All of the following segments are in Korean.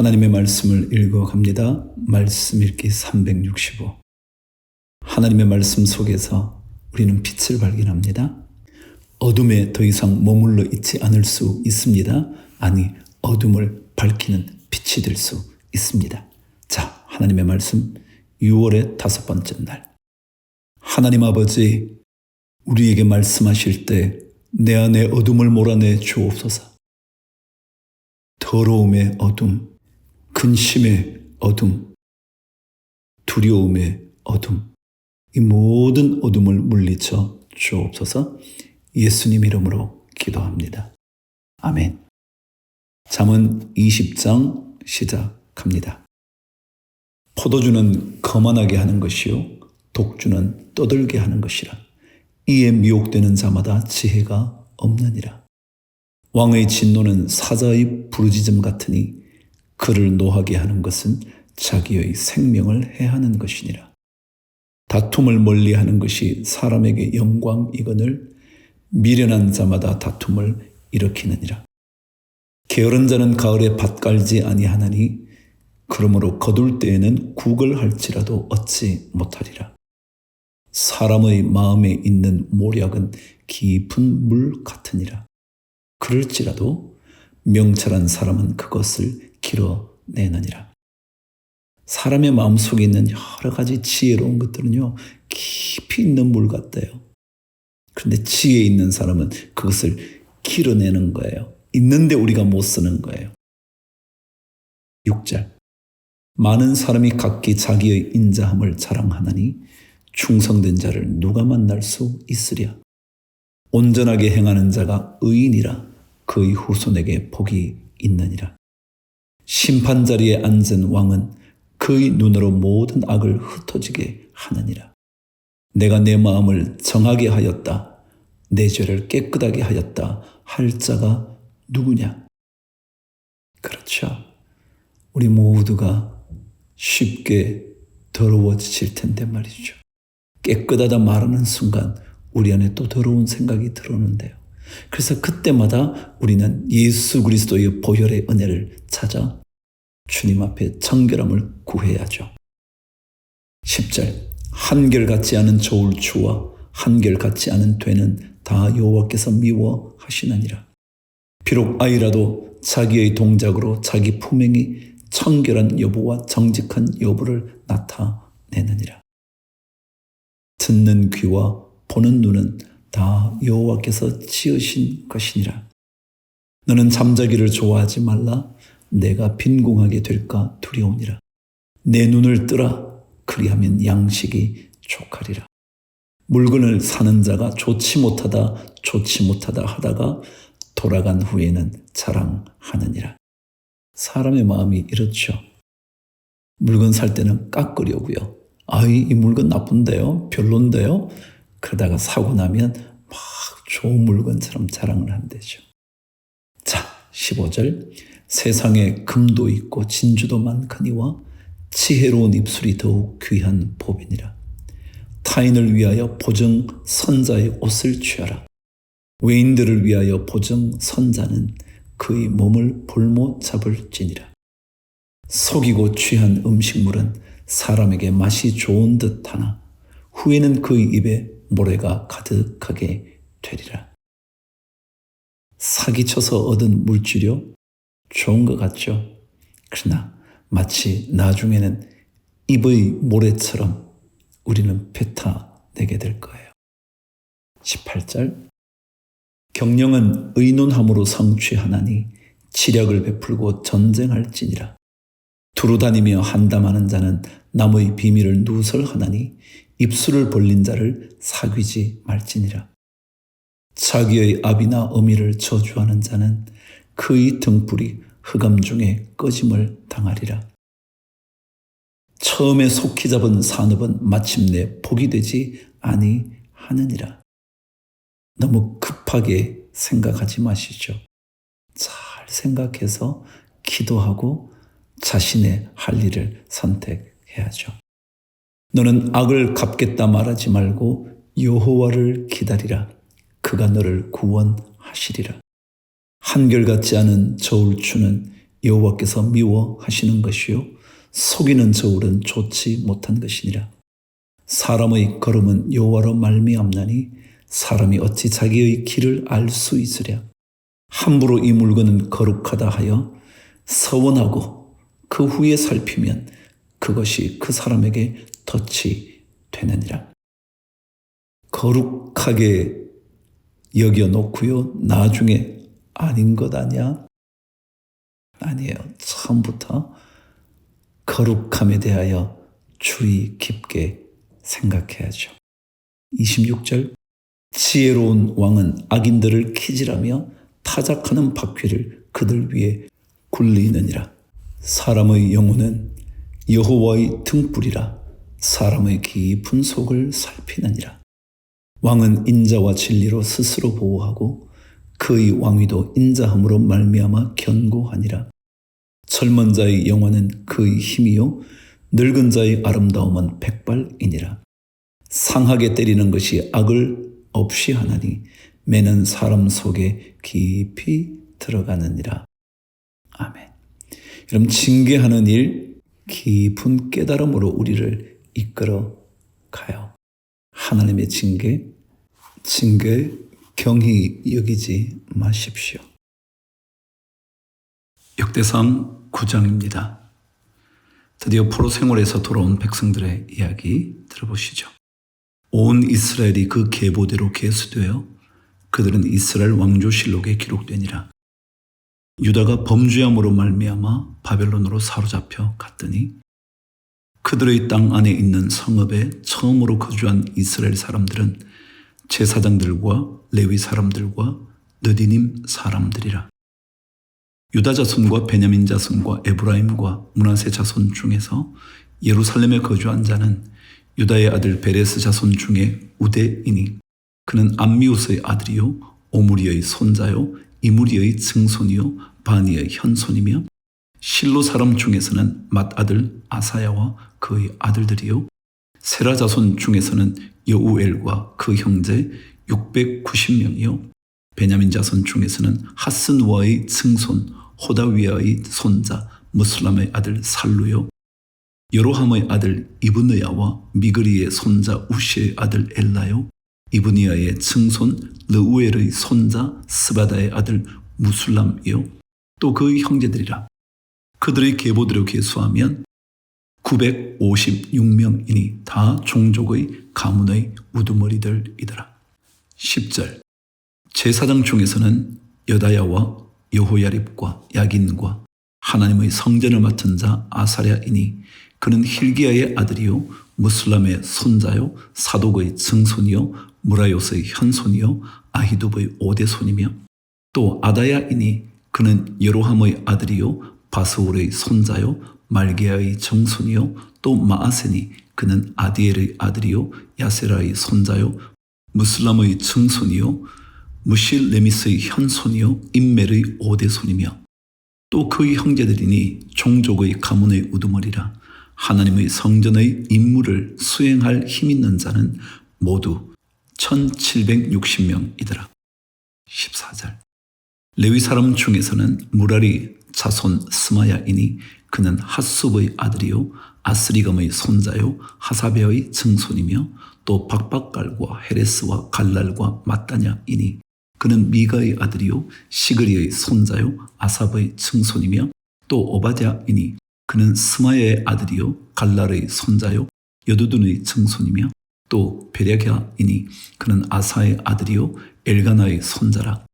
하나님의 말씀을 읽어갑니다. 말씀 읽기 365. 하나님의 말씀 속에서 우리는 빛을 발견합니다. 어둠에 더 이상 머물러 있지 않을 수 있습니다. 아니, 어둠을 밝히는 빛이 될 수 있습니다. 자, 하나님의 말씀 6월의 5번째 날. 하나님 아버지, 우리에게 말씀하실 때 내 안에 어둠을 몰아내 주옵소서. 더러움의 어둠, 근심의 어둠, 두려움의 어둠, 이 모든 어둠을 물리쳐 주옵소서. 예수님 이름으로 기도합니다. 아멘. 잠언 20장 시작합니다. 포도주는 거만하게 하는 것이요 독주는 떠들게 하는 것이라. 이에 미혹되는 자마다 지혜가 없느니라. 왕의 진노는 사자의 부르짖음 같으니 그를 노하게 하는 것은 자기의 생명을 해하는 것이니라. 다툼을 멀리하는 것이 사람에게 영광이거늘 미련한 자마다 다툼을 일으키느니라. 게으른 자는 가을에 밭 갈지 아니하나니 그러므로 거둘 때에는 국을 할지라도 얻지 못하리라. 사람의 마음에 있는 모략은 깊은 물 같으니라. 그럴지라도 명철한 사람은 그것을 길어내느니라. 사람의 마음속에 있는 여러 가지 지혜로운 것들은요, 깊이 있는 물 같대요. 그런데 지혜 있는 사람은 그것을 길어내는 거예요. 있는데 우리가 못 쓰는 거예요. 6절. 많은 사람이 각기 자기의 인자함을 자랑하나니 충성된 자를 누가 만날 수 있으랴. 온전하게 행하는 자가 의인이라. 그의 후손에게 복이 있느니라. 심판 자리에 앉은 왕은 그의 눈으로 모든 악을 흩어지게 하느니라. 내가 내 마음을 정하게 하였다. 내 죄를 깨끗하게 하였다. 할 자가 누구냐? 그렇죠. 우리 모두가 쉽게 더러워질 텐데 말이죠. 깨끗하다 말하는 순간 우리 안에 또 더러운 생각이 들어오는데요. 그래서 그때마다 우리는 예수 그리스도의 보혈의 은혜를 찾아 주님 앞에 정결함을 구해야죠. 10절. 한결같지 않은 저울추와 한결같지 않은 되는 다 여호와께서 미워하시느니라. 비록 아이라도 자기의 동작으로 자기 품행이 청결한 여부와 정직한 여부를 나타내느니라. 듣는 귀와 보는 눈은 다 여호와께서 지으신 것이니라. 너는 잠자기를 좋아하지 말라. 내가 빈궁하게 될까 두려우니라. 내 눈을 뜨라. 그리하면 양식이 족하리라. 물건을 사는 자가 좋지 못하다 하다가 돌아간 후에는 자랑하느니라. 사람의 마음이 이렇죠. 물건 살 때는 깎으려고요. 이 물건 나쁜데요? 별론데요? 그러다가 사고 나면 막 좋은 물건처럼 자랑을 한대죠. 자, 15절. 세상에 금도 있고 진주도 많거니와 지혜로운 입술이 더욱 귀한 법이니라. 타인을 위하여 보증 선자의 옷을 취하라. 외인들을 위하여 보증 선자는 그의 몸을 볼모 잡을지니라. 속이고 취한 음식물은 사람에게 맛이 좋은 듯하나 후에는 그의 입에 모래가 가득하게 되리라. 사기쳐서 얻은 물질이요? 좋은 것 같죠? 그러나 마치 나중에는 입의 모래처럼 우리는 뱉어내게 될 거예요. 18절. 경영은 의논함으로 성취하나니 치력을 베풀고 전쟁할지니라. 두루다니며 한담하는 자는 남의 비밀을 누설하나니 입술을 벌린 자를 사귀지 말지니라. 자기의 아비나 어미를 저주하는 자는 그의 등불이 흑암 중에 꺼짐을 당하리라. 처음에 속히 잡은 산업은 마침내 복이 되지 아니하느니라. 너무 급하게 생각하지 마시죠. 잘 생각해서 기도하고 자신의 할 일을 선택해야죠. 너는 악을 갚겠다 말하지 말고 여호와를 기다리라. 그가 너를 구원하시리라. 한결같지 않은 저울추는 여호와께서 미워하시는 것이요 속이는 저울은 좋지 못한 것이니라. 사람의 걸음은 여호와로 말미암나니 사람이 어찌 자기의 길을 알 수 있으랴. 함부로 이 물건은 거룩하다 하여 서원하고 그 후에 살피면 그것이 그 사람에게 덫이 되느니라. 거룩하게 여겨놓고요 나중에 아닌 것 아니야? 아니에요. 처음부터 거룩함에 대하여 주의 깊게 생각해야죠. 26절 지혜로운 왕은 악인들을 키질하며 타작하는 바퀴를 그들 위에 굴리느니라. 사람의 영혼은 여호와의 등불이라 사람의 깊은 속을 살피느니라. 왕은 인자와 진리로 스스로 보호하고 그의 왕위도 인자함으로 말미암아 견고하니라. 젊은 자의 영화는 그의 힘이요 늙은 자의 아름다움은 백발이니라. 상하게 때리는 것이 악을 없이 하나니 매는 사람 속에 깊이 들어가느니라. 아멘. 여러분 징계하는 일 깊은 깨달음으로 우리를 이끌어 가요. 하나님의 징계 경히 여기지 마십시오. 역대상 9장입니다. 드디어 포로 생활에서 돌아온 백성들의 이야기 들어보시죠. 온 이스라엘이 그 계보대로 계수되어 그들은 이스라엘 왕조실록에 기록되니라. 유다가 범죄함으로 말미암아 바벨론으로 사로잡혀 갔더니 그들의 땅 안에 있는 성읍에 처음으로 거주한 이스라엘 사람들은 제사장들과 레위 사람들과 느디님 사람들이라. 유다 자손과 베냐민 자손과 에브라임과 므낫세 자손 중에서 예루살렘에 거주한 자는 유다의 아들 베레스 자손 중에 우대이니 그는 암미우스의 아들이요 오므리의 손자요 이므리의 증손이요 바니의 현손이며 실로 사람 중에서는 맏아들 아사야와 그의 아들들이요 세라 자손 중에서는 여우엘과 그 형제 690명이요 베냐민 자손 중에서는 하스누아의 증손 호다위아의 손자 무슬람의 아들 살루요 여로함의 아들 이브느야와 미그리의 손자 우시의 아들 엘라요 이브니야의 증손 르우엘의 손자 스바다의 아들 무술람이요 또 그의 형제들이라. 그들의 계보대로 계수하면 956명이니 다 종족의 가문의 우두머리들이더라. 10절 제사장 중에서는 여다야와 여호야립과 야긴과 하나님의 성전을 맡은 자 아사랴이니 그는 힐기야의 아들이요 무슬람의 손자요 사독의 증손이요 무라요스의 현손이요 아히두브의 오대손이며 또 아다야이니 그는 여로함의 아들이요 바스울의 손자요 말게야의 정손이요 또 마아세니 그는 아디엘의 아들이요 야세라의 손자요 무슬람의 증손이요 무실레미스의 현손이요 임멜의 오대손이며 또 그의 형제들이니 종족의 가문의 우두머리라. 하나님의 성전의 임무를 수행할 힘 있는 자는 모두 1760명이더라. 14절 레위 사람 중에서는 무라리 자손 스마야이니 그는 핫숲의 아들이요 아스리감의 손자요 하사베의 증손이며 또 박박갈과 헤레스와 갈랄과 마따냐이니 그는 미가의 아들이요 시그리의 손자요 아삽의 증손이며 또 오바댜이니 그는 스마야의 아들이요 갈랄의 손자요 여두둔의 증손이며 또 베랴갸이니 그는 아사의 아들이요 엘가나의 손자라.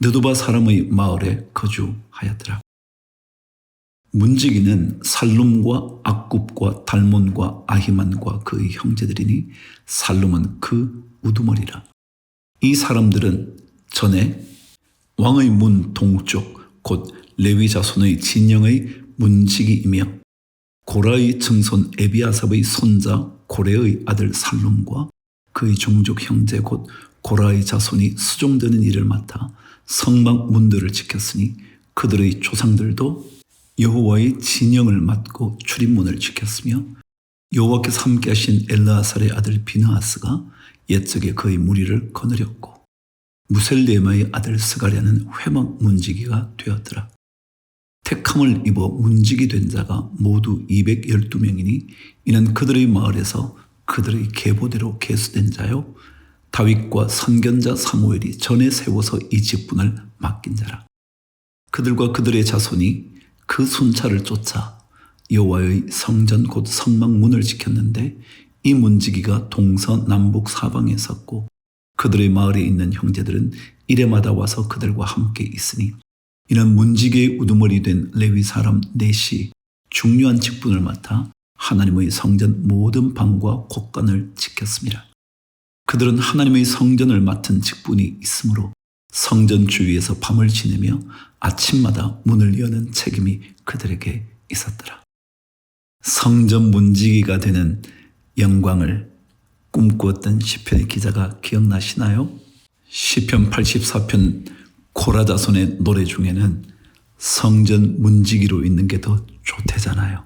느두바 사람의 마을에 거주하였더라. 문지기는 살룸과 악굽과 달몬과 아히만과 그의 형제들이니 살룸은 그 우두머리라. 이 사람들은 전에 왕의 문 동쪽 곧 레위 자손의 진영의 문지기이며 고라의 증손 에비아삽의 손자 고레의 아들 살룸과 그의 종족 형제 곧 고라의 자손이 수종되는 일을 맡아 성막 문들을 지켰으니 그들의 조상들도 여호와의 진영을 맡고 출입문을 지켰으며 여호와께서 함께 하신 엘르아살의 아들 비느하스가 옛적에 그의 무리를 거느렸고 무셀레마의 아들 스가랴는 회막 문지기가 되었더라. 택함 상함을 입어 문지기 된 자가 모두 212명이니 이는 그들의 마을에서 그들의 계보대로 계수된 자요 다윗과 선견자 사무엘이 전에 세워서 이 직분을 맡긴 자라. 그들과 그들의 자손이 그 순찰을 쫓아 여호와의 성전 곧 성막 문을 지켰는데 이 문지기가 동서남북 사방에 섰고 그들의 마을에 있는 형제들은 이래마다 와서 그들과 함께 있으니 이는 문지기의 우두머리 된 레위 사람 넷이 중요한 직분을 맡아 하나님의 성전 모든 방과 곳간을 지켰습니다. 그들은 하나님의 성전을 맡은 직분이 있으므로 성전 주위에서 밤을 지내며 아침마다 문을 여는 책임이 그들에게 있었더라. 성전 문지기가 되는 영광을 꿈꾸었던 시편의 기자가 기억나시나요? 시편 84편 고라 자손의 노래 중에는 성전 문지기로 있는 게 더 좋대잖아요.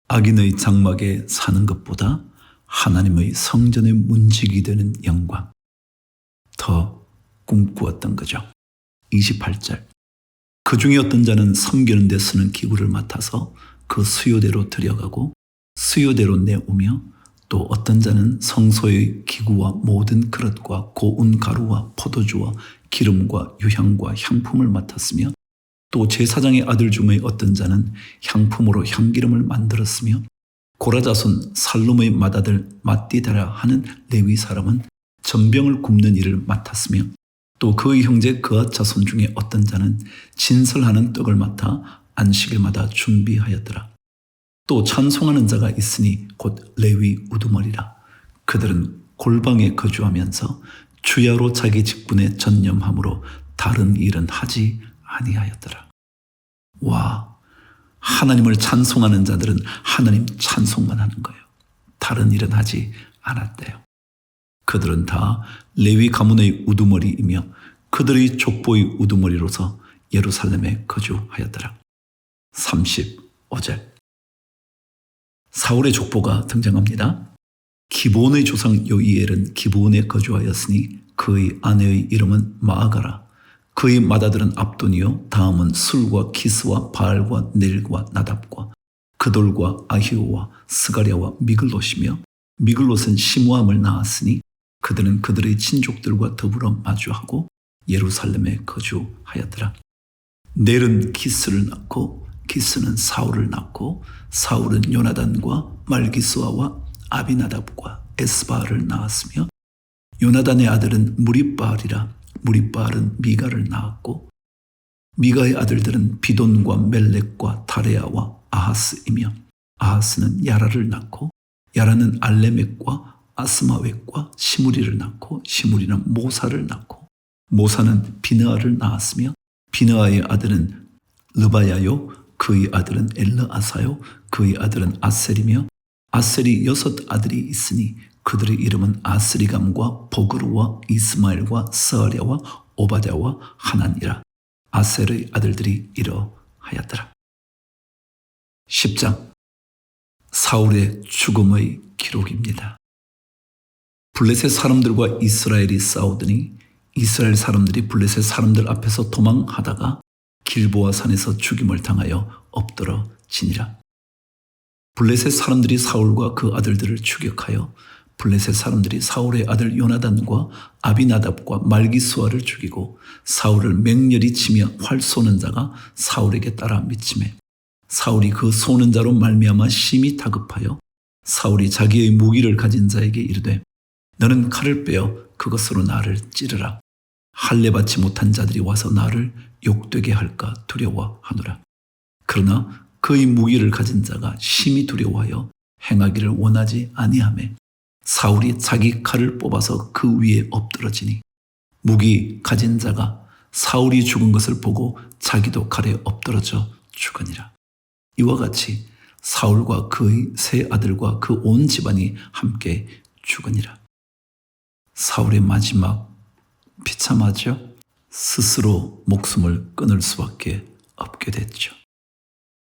악인의 장막에 사는 것보다 하나님의 성전의 문지기 되는 영광 더 꿈꾸었던 거죠. 28절 그 중에 어떤 자는 섬기는 데 쓰는 기구를 맡아서 그 수요대로 들여가고 수요대로 내오며 또 어떤 자는 성소의 기구와 모든 그릇과 고운 가루와 포도주와 기름과 유향과 향품을 맡았으며 또 제사장의 아들 중의 어떤 자는 향품으로 향기름을 만들었으며 고라 자손 살룸의 맏아들 맏디다라 하는 레위 사람은 전병을 굽는 일을 맡았으며 또 그의 형제 그앗 자손 중에 어떤 자는 진설하는 떡을 맡아 안식일마다 준비하였더라. 또 찬송하는 자가 있으니 곧 레위 우두머리라. 그들은 골방에 거주하면서 주야로 자기 직분에 전념함으로 다른 일은 하지 아니하였더라. 와, 하나님을 찬송하는 자들은 하나님 찬송만 하는 거예요. 다른 일은 하지 않았대요. 그들은 다 레위 가문의 우두머리이며 그들의 족보의 우두머리로서 예루살렘에 거주하였더라. 35절 사울의 족보가 등장합니다. 기브온의 조상 요이엘은 기브온에 거주하였으니 그의 아내의 이름은 마아가라. 그의 맏아들은 압돈이요 다음은 술과 키스와 바알과 넬과 나답과 그돌과 아히오와 스가랴와 미글롯이며 미글롯은 시므함을 낳았으니 그들은 그들의 친족들과 더불어 마주하고 예루살렘에 거주하였더라. 넬은 키스를 낳고 키스는 사울을 낳고 사울은 요나단과 말기스와와 아비나답과 에스바알을 낳았으며 요나단의 아들은 무립바알이라 무립바알은 미가를 낳았고 미가의 아들들은 비돈과 멜렉과 다레아와 아하스이며 아하스는 야라를 낳고 야라는 알레멕과 아스마웻과 시무리를 낳고 시무리는 모사를 낳고 모사는 비느아를 낳았으며 비느아의 아들은 르바야요 그의 아들은 엘르아사요 그의 아들은 아셀이며 아셀이 6 아들이 있으니 그들의 이름은 아스리감과 보그루와 이스마엘과 스아랴와 오바댜와 하난이라. 아셀의 아들들이 이러하였더라. 10장 사울의 죽음의 기록입니다. 블레셋 사람들과 이스라엘이 싸우더니 이스라엘 사람들이 블레셋 사람들 앞에서 도망하다가 길보아 산에서 죽임을 당하여 엎드러지니라. 블레셋 사람들이 사울과 그 아들들을 추격하여 블레셋 사람들이 사울의 아들 요나단과 아비나답과 말기수아를 죽이고 사울을 맹렬히 치며 활 쏘는 자가 사울에게 따라 미치매 사울이 그 쏘는 자로 말미암아 심히 다급하여 사울이 자기의 무기를 가진 자에게 이르되 너는 칼을 빼어 그것으로 나를 찌르라. 할례 받지 못한 자들이 와서 나를 욕되게 할까 두려워하노라. 그러나 그의 무기를 가진 자가 심히 두려워하여 행하기를 원하지 아니하매 사울이 자기 칼을 뽑아서 그 위에 엎드러지니 무기 가진 자가 사울이 죽은 것을 보고 자기도 칼에 엎드러져 죽으니라. 이와 같이 사울과 그의 3 아들과 그 온 집안이 함께 죽으니라. 사울의 마지막 비참하죠? 스스로 목숨을 끊을 수밖에 없게 됐죠.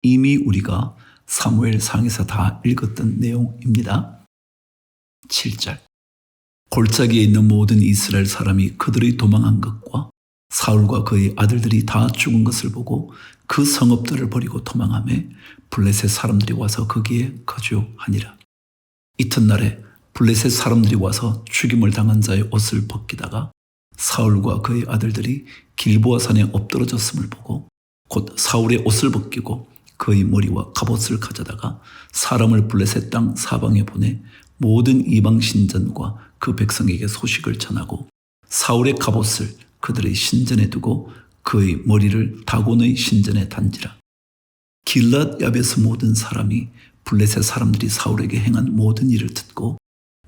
이미 우리가 사무엘상에서 다 읽었던 내용입니다. 7절 골짜기에 있는 모든 이스라엘 사람이 그들의 도망한 것과 사울과 그의 아들들이 다 죽은 것을 보고 그 성읍들을 버리고 도망하며 블레셋 사람들이 와서 거기에 거주하니라. 이튿날에 블레셋 사람들이 와서 죽임을 당한 자의 옷을 벗기다가 사울과 그의 아들들이 길보아 산에 엎드러졌음을 보고 곧 사울의 옷을 벗기고 그의 머리와 갑옷을 가져다가 사람을 블레셋 땅 사방에 보내 모든 이방 신전과 그 백성에게 소식을 전하고 사울의 갑옷을 그들의 신전에 두고 그의 머리를 다곤의 신전에 단지라. 길랏 야베스 모든 사람이 블레셋 사람들이 사울에게 행한 모든 일을 듣고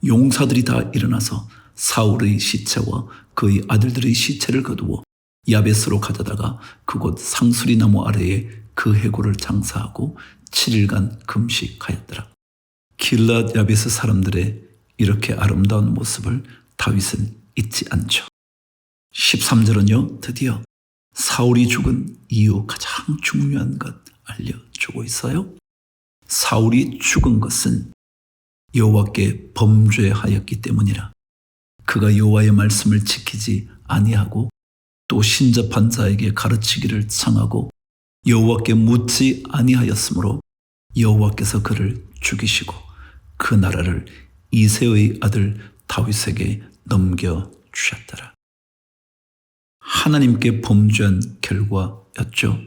용사들이 다 일어나서 사울의 시체와 그의 아들들의 시체를 거두어 야베스로 가져다가 그곳 상수리 나무 아래에 그 해골을 장사하고 7일간 금식하였더라. 길랏 야베스 사람들의 이렇게 아름다운 모습을 다윗은 잊지 않죠. 13절은요, 드디어 사울이 죽은 이유 가장 중요한 것 알려주고 있어요. 사울이 죽은 것은 여호와께 범죄하였기 때문이라. 그가 여호와의 말씀을 지키지 아니하고 또 신접한 자에게 가르치기를 청하고 여호와께 묻지 아니하였으므로 여호와께서 그를 죽이시고 그 나라를 이새의 아들 다윗에게 넘겨주셨더라. 하나님께 범죄한 결과였죠.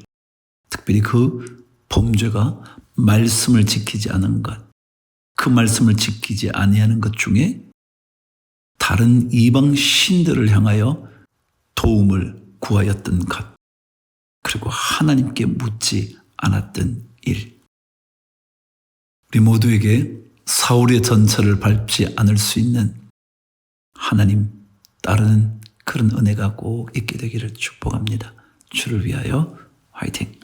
특별히 그 범죄가 말씀을 지키지 않은 것, 그 말씀을 지키지 아니하는 것 중에 다른 이방 신들을 향하여 도움을 구하였던 것, 그리고 하나님께 묻지 않았던 일. 우리 모두에게 사울의 전철을 밟지 않을 수 있는 하나님 따르는 그런 은혜가 꼭 있게 되기를 축복합니다. 주를 위하여 화이팅!